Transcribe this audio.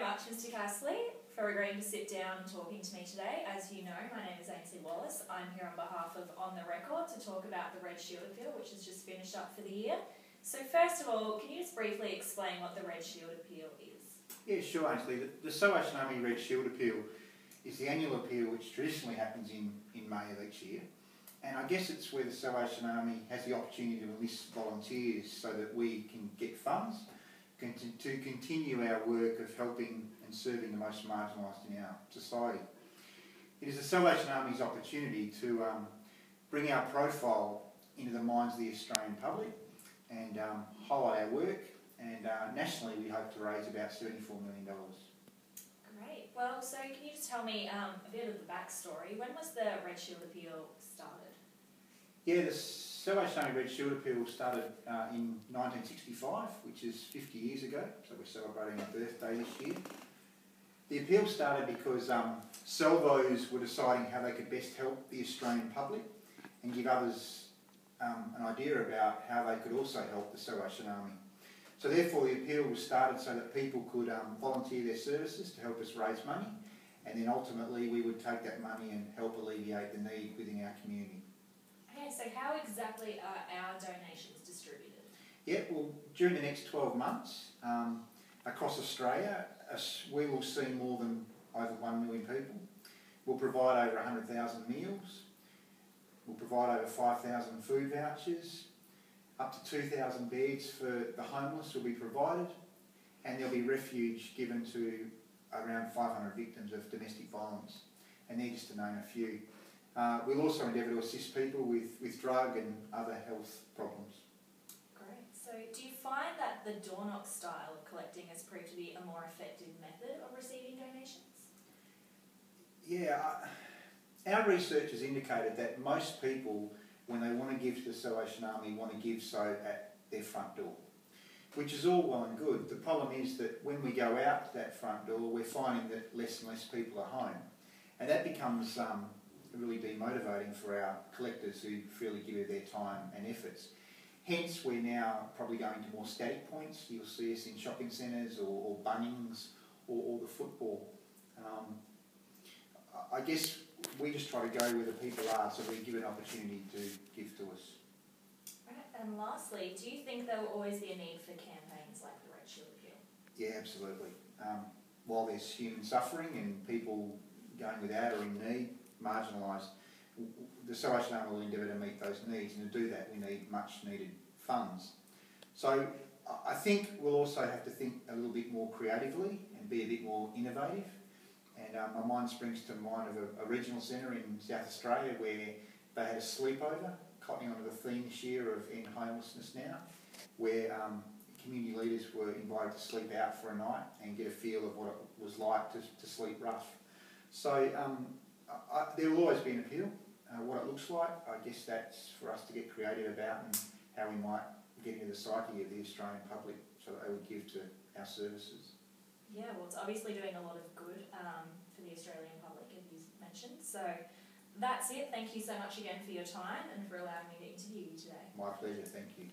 much, Mr. Castley, for agreeing to sit down and talking to me today. As you know, my name is Ainsley Wallace. I'm here on behalf of On The Record to talk about the Red Shield Appeal, which has just finished up for the year. So first of all, can you just briefly explain what the Red Shield Appeal is? Yeah, sure, Ainsley. The Salvation Army Red Shield Appeal is the annual appeal which traditionally happens in May of each year. And I guess it's where the Salvation Army has the opportunity to enlist volunteers so that we can get funds to continue our work of helping and serving the most marginalised in our society. It is the Salvation Army's opportunity to bring our profile into the minds of the Australian public and highlight our work, and nationally we hope to raise about $74 million. Great. Well, so can you just tell me a bit of the backstory? When was the Red Shield Appeal started? Yeah, the Salvation Army Red Shield Appeal started in 1965, which is 50 years ago, so we're celebrating our birthday this year. The appeal started because salvos were deciding how they could best help the Australian public and give others an idea about how they could also help the Salvation Army. So therefore the appeal was started so that people could volunteer their services to help us raise money, and then ultimately we would take that money and help alleviate the need within our community. Okay, so how exactly are our donations distributed? Yeah, well, during the next 12 months, across Australia, we will see more than over 1 million people. We'll provide over 100,000 meals. We'll provide over 5,000 food vouchers. Up to 2,000 beds for the homeless will be provided, and there'll be refuge given to around 500 victims of domestic violence, and they're just to name a few. We'll also endeavour to assist people with drug and other health problems. Great. So do you find that the door-knock style of collecting has proved to be a more effective method of receiving donations? Yeah, our research has indicated that most people, when they want to give to the Salvation Army, want to give so at their front door, which is all well and good. The problem is that when we go out to that front door, we're finding that less and less people are home, and that becomes really demotivating for our collectors who freely give their time and efforts. Hence, we're now probably going to more static points. You'll see us in shopping centres or Bunnings or the football. I guess we just try to go where the people are, so we give an opportunity to give to us. Right. And lastly, do you think there will always be a need for campaigns like the Red Shield Appeal? Yeah, absolutely. While there's human suffering and people going without or in need, marginalised, the Salvation Army will endeavour to meet those needs, and to do that we need much needed funds. So I think we'll also have to think a little bit more creatively and be a bit more innovative. And my mind springs to mind of a regional centre in South Australia where they had a sleepover, cottoning onto the theme this year of End Homelessness Now, where community leaders were invited to sleep out for a night and get a feel of what it was like to sleep rough. So there will always be an appeal. What it looks like, I guess that's for us to get creative about, and how we might get into the psyche of the Australian public so that they would give to our services. Yeah, well, it's obviously doing a lot of good for the Australian public, as you mentioned. So that's it. Thank you so much again for your time and for allowing me to interview you today. My pleasure. Thank you.